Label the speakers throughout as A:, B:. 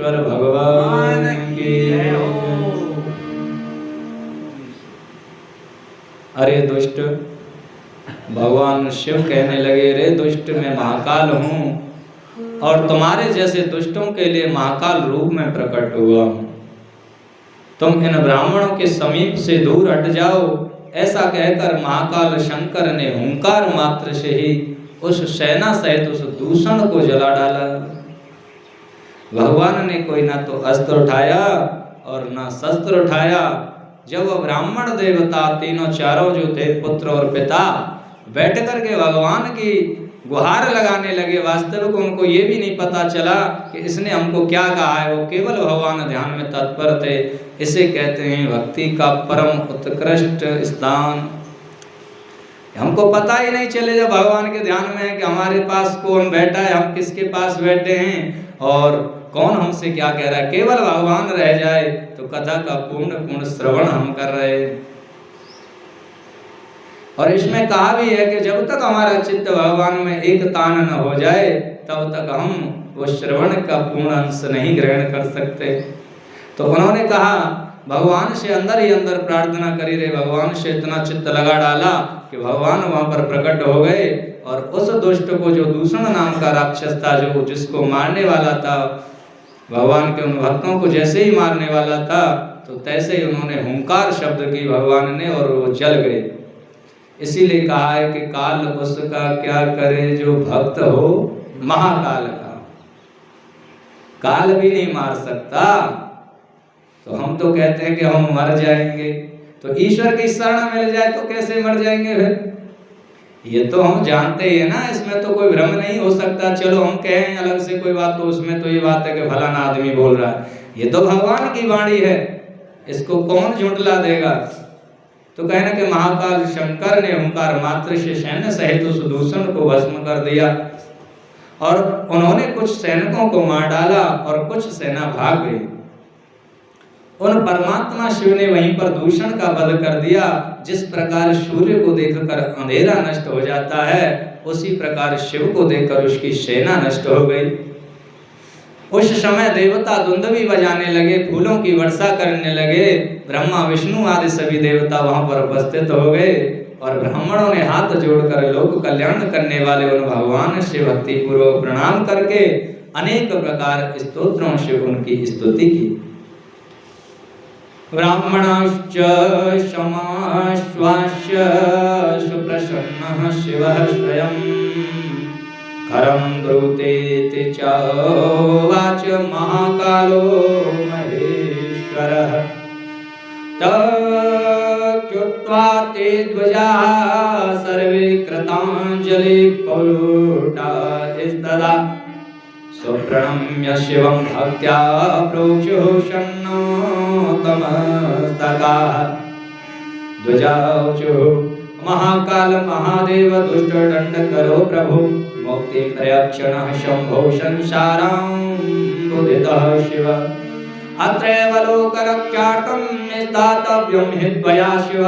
A: महेश्वर भगवान की जय हो। अरे दुष्ट, भगवान शिव कहने लगे, रे दुष्ट, मैं महाकाल हूँ और तुम्हारे जैसे दुष्टों के लिए महाकाल रूप में प्रकट हुआ हूँ। तुम इन ब्राह्मणों के समीप से दूर हट जाओ। ऐसा कहकर महाकाल शंकर ने हुंकार मात्र से ही उस सेना सहित उस दूषण को जला डाला। भगवान ने कोई ना तो अस्त्र उठाया और ना शस्त्र उठाया। जब वह ब्राह्मण देवता तीनों चारों जो थे, पुत्र और पिता, बैठ करके भगवान की गुहार लगाने लगे। वास्तविक उनको ये भी नहीं पता चला कि इसने हमको क्या कहा है, वो केवल भगवान ध्यान में तत्पर थे। इसे कहते हैं भक्ति का परम उत्कृष्ट स्थान। हमको पता ही नहीं चले जब भगवान के ध्यान में है कि हमारे पास कौन बैठा है, हम किसके पास बैठे हैं और कौन हमसे क्या कह रहा है। केवल भगवान रह जाए तो कथा का पूर्ण श्रवण हम कर रहे हैं। और इसमें कहा भी है कि जब तक हमारा चित्त भगवान में एक तान न हो जाए तब तक हम वो श्रवण का पूर्ण अंश नहीं ग्रहण कर सकते। तो उन्होंने कहा, भगवान से अंदर ही अंदर प्रार्थना करी रहे। भगवान से इतना चित्त लगा डाला कि भगवान वहां पर प्रकट हो गए और उस दुष्ट को, जो दूषण नाम का राक्षस था, जो जिसको मारने वाला था, भगवान के उन भक्तों को जैसे ही मारने वाला था तो तैसे ही उन्होंने हुंकार शब्द की भगवान ने और वो जल गए। इसीलिए कहा है कि काल उसका क्या करे जो भक्त हो महाकाल का। काल भी नहीं मार सकता तो हम तो कहते हैं कि हम मर जाएंगे। तो ईश्वर की शरण मिल जाए तो कैसे मर जाएंगे फिर? ये तो हम जानते ही है ना, इसमें तो कोई भ्रम नहीं हो सकता। चलो हम कहें अलग से कोई बात, तो उसमें तो ये बात है कि फलाना आदमी बोल रहा है। ये तो भगवान की वाणी है, इसको कौन झुठला देगा। तो कहना कि महाकाल शंकर ने हुंकार मात्र से सैन्य सहित उस दूषण को भस्म कर दिया और उन्होंने कुछ सैनिकों को मार डाला और कुछ सेना भाग गई। उन परमात्मा शिव ने वहीं पर दूषण का वध कर दिया। जिस प्रकार सूर्य को देखकर अंधेरा नष्ट हो जाता है, उसी प्रकार शिव को देखकर उसकी सेना नष्ट हो गई। उस समय देवता दुंदुभी बजाने लगे, फूलों की वर्षा करने लगे। ब्रह्मा विष्णु आदि सभी देवता वहां पर उपस्थित हो गए और ब्राह्मणों ने हाथ जोड़कर लोक कल्याण करने वाले उन भगवान से भक्ति पूर्वक प्रणाम करके अनेक प्रकार स्तोत्रों से उनकी स्तुति की। ब्राह्मणश्च समाश्वास्य सुप्रसन्नः शिवः स्वयं खरं ब्रूतेति चोवाच महाकालो महेश्वरः। तच्युत्वा ते ध्वजाः सर्वे कृताञ्जलिपूर्णा इस्तदा सुप्रणम्य शिवं भक्त्या प्रोक्षुः शन्नोतमस्तकाः। ध्वजाऊचुः महाकाल महादेव दुष्ट दंड करो प्रभु मुक्ति प्रयक्षणः शंभो संसारां बुधितः शिव। अत्रैव लोकरक्षार्थं निस्तातव्यं हि त्वया शिव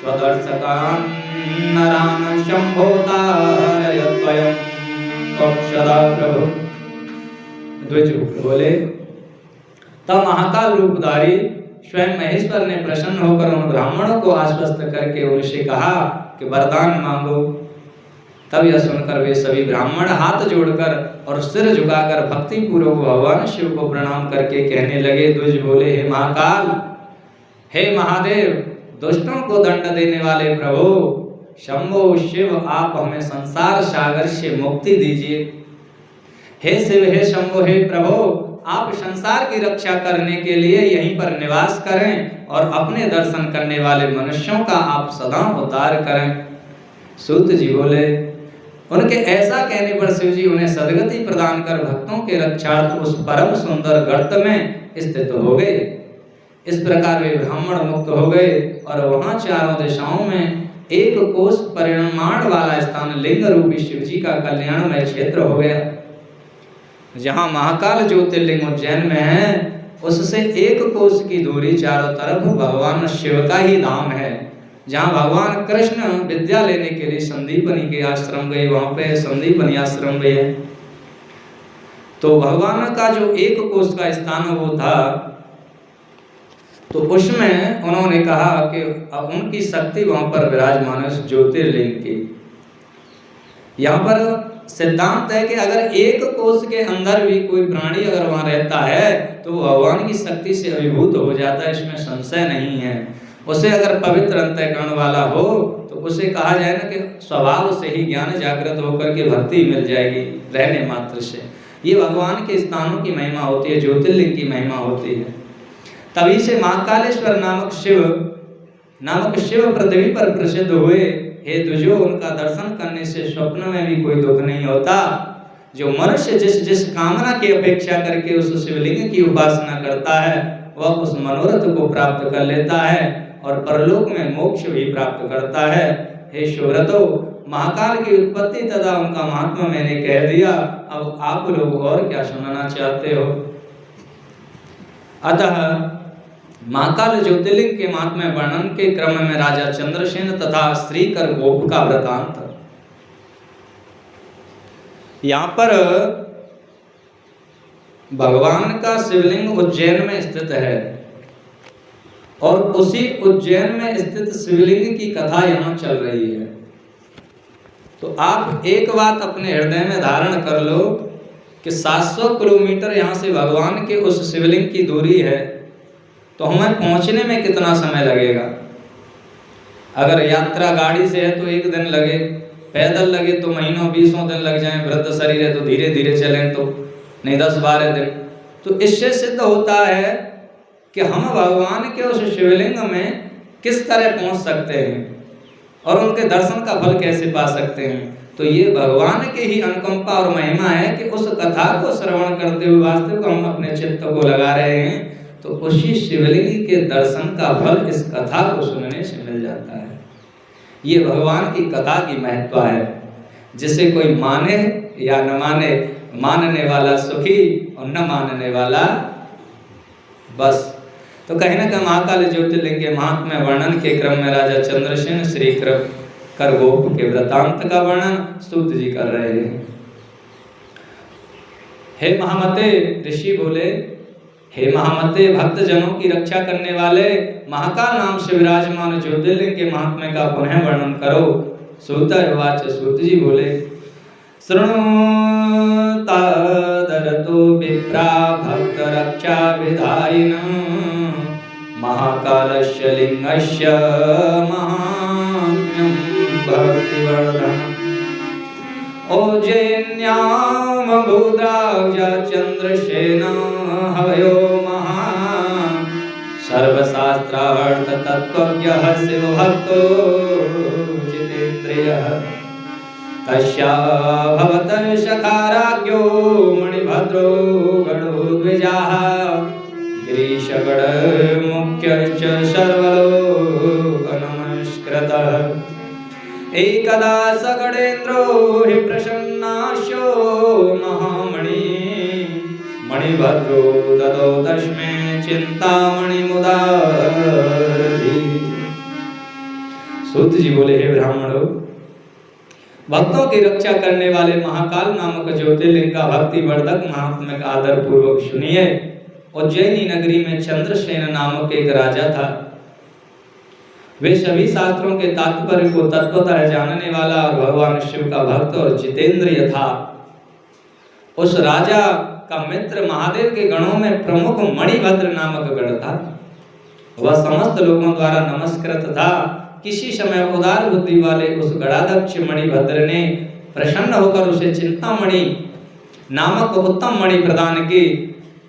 A: स्वदर्शकान् नरान् शंभो तारय त्वयं सदा प्रभु। द्विज बोले, तब महाकाल रूपधारी स्वयं महेश्वर ने प्रसन्न होकर उन ब्राह्मणों को आश्वस्त करके उनसे कहा कि वरदान मांगो। तब यह सुनकर वे सभी ब्राह्मण हाथ जोड़कर और सिर झुकाकर भक्ति पूर्वक भगवान शिव को प्रणाम करके कहने लगे। द्विज बोले, हे महाकाल, हे महादेव, दुष्टों को दंड देने वाले प्रभु शंभो शिव, आप हमें संसार सागर से मुक्ति दीजिए। हे शिव, हे शंभो, हे प्रभु, आप संसार की रक्षा करने के लिए यहीं पर निवास करें और अपने दर्शन करने वाले मनुष्यों का आप सदा उद्धार करें। सूत जी बोले, उनके ऐसा कहने पर शिव जी उन्हें सदगति प्रदान कर भक्तों के रक्षार्थ उस परम सुंदर गर्त में स्थित हो गए। इस प्रकार वे ब्राह्मण मुक्त हो गए और वहां चारों दिशाओं में एक कोस परिमाण वाला स्थान लिंग रूपी शिव जी का कल्याणमय क्षेत्र हो गया। जहाँ महाकाल ज्योतिर्लिंग उज्जैन में है, उससे एक कोस की दूरी चारों तरफ भगवान शिव का ही धाम है। जहाँ भगवान कृष्ण विद्या लेने के लिए संदीपनी के आश्रम गए, वहाँ पे संदीपनी आश्रम भी है। तो भगवान का जो एक कोष का स्थान वो था, तो उसमें उन्होंने कहा कि अब उनकी शक्ति वहां पर विराजमान है, उस ज्योतिर्लिंग की। यहाँ पर सिद्धांत है कि अगर एक कोष के अंदर भी कोई प्राणी अगर वहां रहता है तो वो भगवान की शक्ति से अभिभूत हो जाता है, इसमें संशय नहीं है। उसे अगर पवित्र अंतःकरण वाला हो तो उसे कहा जाए ना कि स्वभाव से ही ज्ञान जागृत होकर के भक्ति मिल जाएगी रहने मात्र से। ये भगवान के स्थानों की महिमा होती है, ज्योतिर्लिंग की महिमा होती है। तभी से महाकालेश्वर नामक शिव पृथ्वी पर प्रसिद्ध हुए। हे द्विजो, उनका दर्शन करने से स्वप्न में भी कोई दुख नहीं होता। जो मनुष्य जिस कामना की अपेक्षा करके उस शिवलिंग की उपासना करता है वह उस मनोरथ को प्राप्त कर लेता है और परलोक में मोक्ष भी प्राप्त करता है। हे सुव्रतो, महाकाल की उत्पत्ति तथा उनका महात्मा मैंने कह दिया, अब आप लोग और क्या सुनना चाहते हो। अतः महाकाल ज्योतिर्लिंग के महात्म्य वर्णन के क्रम में राजा चंद्रसेन तथा श्रीकर गोप का वृतांत। यहाँ पर भगवान का शिवलिंग उज्जैन में स्थित है और उसी उज्जैन में स्थित शिवलिंग की कथा यहाँ चल रही है। तो आप एक बात अपने हृदय में धारण कर लो कि 700 किलोमीटर यहाँ से भगवान के उस शिवलिंग की दूरी है, तो हमें पहुंचने में कितना समय लगेगा। अगर यात्रा गाड़ी से है तो 1 दिन लगे, पैदल लगे तो महीनों 20 दिन लग जाएं, वृद्ध शरीर है तो धीरे धीरे चलें तो नहीं 10-12 दिन। तो इससे सिद्ध होता है कि हम भगवान के उस शिवलिंग में किस तरह पहुंच सकते हैं और उनके दर्शन का फल कैसे पा सकते हैं। तो ये भगवान के ही अनुकंपा और महिमा है कि उस कथा को श्रवण करते हुए वास्तविक हम अपने चित्त को लगा रहे हैं, तो उसी शिवलिंग के दर्शन का फल इस कथा को सुनने से मिल जाता है। ये भगवान की कथा की महत्व है, जिसे कोई माने या न माने, मानने वाला सुखी और न मानने वाला बस। तो कहीं ना कहीं महाकाल ज्योतिर्लिंग के महात्म्य वर्णन के क्रम में राजा चंद्रसेन श्री कर गोप के वृतांत का वर्णन सूत जी कर रहे हैं। हे महामते, ऋषि बोले, हे महामते, भक्त जनों की रक्षा करने वाले महाकाल नाम से विराजमान ज्योतिर्लिंग के महात्म्य का पुनः वर्णन करो। सूत उवाच, सूत जी बोले, शृणु तादरतो विप्रा भक्त रक्षा विधायिनः महाकालस्य लिंगस्य महात्म्यं भक्तिवर्धनम्। उज्जैन्यां भूद्राजा चंद्रसेन हवयो महान् सर्वशास्त्रार्थ तत्त्वज्ञः शिवभक्तो जितेन्द्रियः। तस्याभवतः सखाराज्ञो मणिभद्रो गणोद्विजाः गिरीशगणमुख्यश्च सर्वलोकनमस्कृतः। एकदा सगणेन्द्रो हि प्रसन्नास्यो महामणि मणिभद्रो ददौ तस्मै चिंतामणिमुदारधि। सूत जी बोले, हे ब्राह्मणों, भक्तों की रक्षा करने वाले महाकाल नामक ज्योतिर्लिंग का भक्तिवर्धक महात्म्य का आदर पूर्वक सुनिए। उज्जैनी नगरी में चंद्रसेन नामक एक राजा था। वे सभी शास्त्रों के तात्पर्य को तत्वतः जानने वाला और भगवान शिव का भक्त और जितेंद्रिय था। उस राजा का मित्र महादेव के गणों में प्रमुख मणिभद्र नामक गण था। वह समस्त लोगों द्वारा नमस्कृत था। किसी समय उदार बुद्धि वाले उस गणाध्यक्ष मणिभद्र ने प्रसन्न होकर उसे चिंतामणि नामक उत्तम मणि प्रदान की,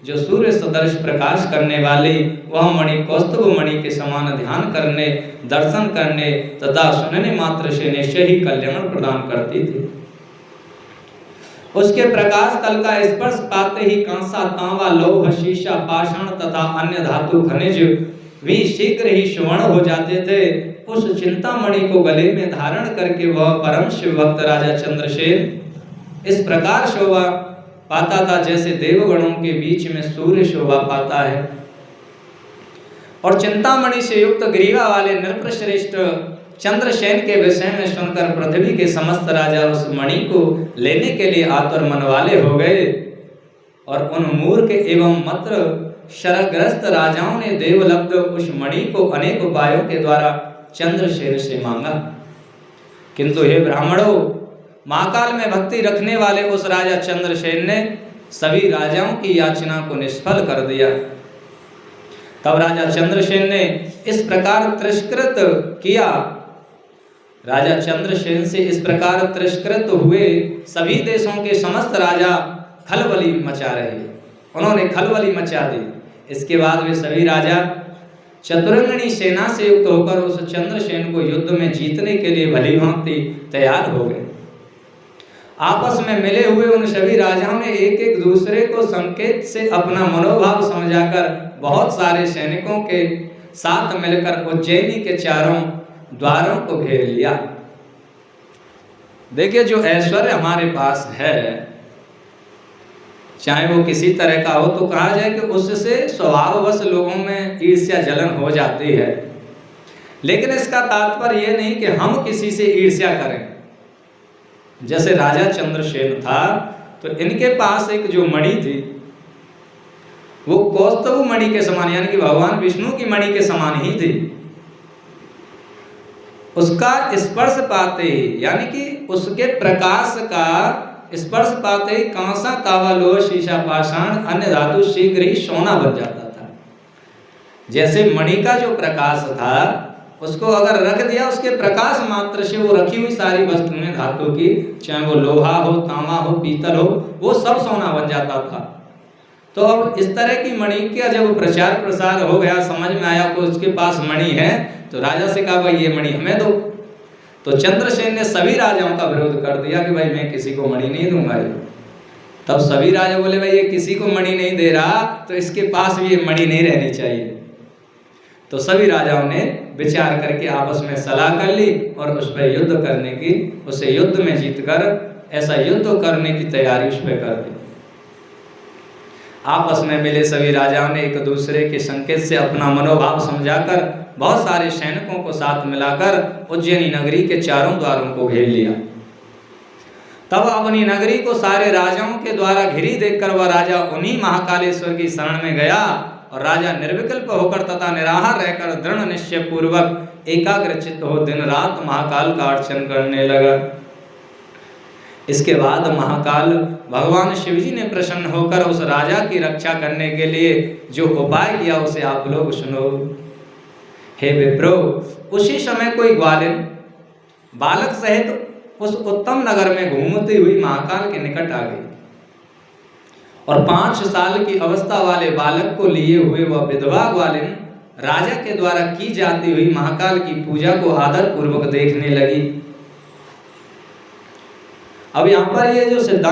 A: जो सूर्य सदृश प्रकाश करने वाली वह मणि कौस्तुभ मणि के समान ध्यान करने, दर्शन करने तथा सुनने मात्र से निश्चय ही कल्याण प्रदान करती थी। उसके प्रकाश तल का स्पर्श पाते ही कांसा, तांबा, लौह, शीशा, पाषाण तथा अन्य धातु खनिज भी शीघ्र ही स्वर्ण हो जाते थे। उस चिंतामणि को गले में धारण करके वह परम शिव भक्त राजा चंद्रसेन इस प्रकार शोभा पाता था जैसे देवगणों के बीच में सूर्य शोभा पाता है। और चिंतामणि से युक्त ग्रीवा वाले नृपश्रेष्ठ चंद्रसेन के विषय में सुनकर पृथ्वी के समस्त राजा उस मणि को लेने के लिए आतुर मन वाले हो गए। और उन मूर्ख एवं मत्र शरग्रस्त राजाओं ने देवलब्ध उस मणि को अनेक उपायों के द्वारा चंद्रसेन से मांगा, किंतु हे ब्राह्मणों, महाकाल में भक्ति रखने वाले उस राजा चंद्रसेन ने सभी राजाओं की याचना को निष्फल कर दिया। तब राजा चंद्रसेन ने इस प्रकार तिरस्कृत किया। राजा चंद्रसेन से इस प्रकार तिरस्कृत हुए सभी देशों के समस्त राजा खलबली मचा रहे, उन्होंने खलबली मचा दी। इसके बाद वे सभी राजा चतुरंगिणी सेना से युक्त होकर उस चंद्रसेन को युद्ध में जीतने के लिए भली भांति तैयार हो गए। आपस में मिले हुए उन सभी राजाओं ने एक एक दूसरे को संकेत से अपना मनोभाव समझाकर बहुत सारे सैनिकों के साथ मिलकर उज्जैनी के चारों द्वारों को घेर लिया। देखिए, जो ऐश्वर्य हमारे पास है, चाहे वो किसी तरह का हो, तो कहा जाए कि उससे स्वभाववश लोगों में ईर्ष्या जलन हो जाती है, लेकिन इसका तात्पर्य यह नहीं कि हम किसी से ईर्ष्या करें। जैसे राजा चंद्रसेन था, तो इनके पास एक जो मणि थी वो कौस्तुभ मणि के समान, यानी कि भगवान विष्णु की मणि के समान ही थी। उसका स्पर्श पाते ही, यानी कि उसके प्रकाश का स्पर्श पाते ही कांसा, तावा, लोह, शीशा, पाषाण, अन्य धातु शीघ्र ही सोना बन जाता था। जैसे मणि का जो प्रकाश था, उसको अगर रख दिया, उसके प्रकाश मात्र से वो रखी हुई सारी वस्तुएं धातु की, चाहे वो लोहा हो, तांबा हो, पीतल हो, वो सब सोना बन जाता था। तो अब इस तरह की मणि का जब प्रचार प्रसार हो गया, समझ में आया कि उसके पास मणि है, तो राजा से कहा भाई ये मणि हमें दो। तो चंद्रसेन ने सभी राजाओं का विरोध कर दिया कि भाई मैं किसी को मणि नहीं दूंगा। तब सभी राजा बोले भाई ये किसी को मणि नहीं दे रहा, तो इसके पास भी ये मणि नहीं रहनी चाहिए। तो सभी राजाओं ने विचार करके आपस में सलाह कर ली और उस पर युद्ध करने की, उसे युद्ध में जीतकर ऐसा युद्ध करने की तैयारी उस पर कर दी। आपस में मिले सभी राजाओं ने एक दूसरे के संकेत से अपना मनोभाव समझाकर बहुत सारे सैनिकों को साथ मिलाकर उज्जैनी नगरी के चारों द्वारों को घेर लिया। तब अपनी नगरी को सारे राजाओं के द्वारा घिरी देखकर वह राजा उन्हीं महाकालेश्वर की शरण में गया और राजा निर्विकल्प होकर तथा निराहार रहकर दृढ़ निश्चय पूर्वक एकाग्रचित्त हो दिन रात महाकाल का अर्चन करने लगा। इसके बाद महाकाल भगवान शिव जी ने प्रसन्न होकर उस राजा की रक्षा करने के लिए जो उपाय किया उसे आप लोग सुनो। हे विप्रो, उसी समय कोई ग्वालिन बालक सहित उस उत्तम नगर में घूमती हुई महाकाल के निकट आ गई और 5 साल की अवस्था वाले बालक को लिए हुए वह विधवा ग्वालिन राजा के द्वारा की जाती हुई महाकाल की पूजा को आदर पूर्वक देखने लगी। अब यहाँ पर ये जो सिद्धांत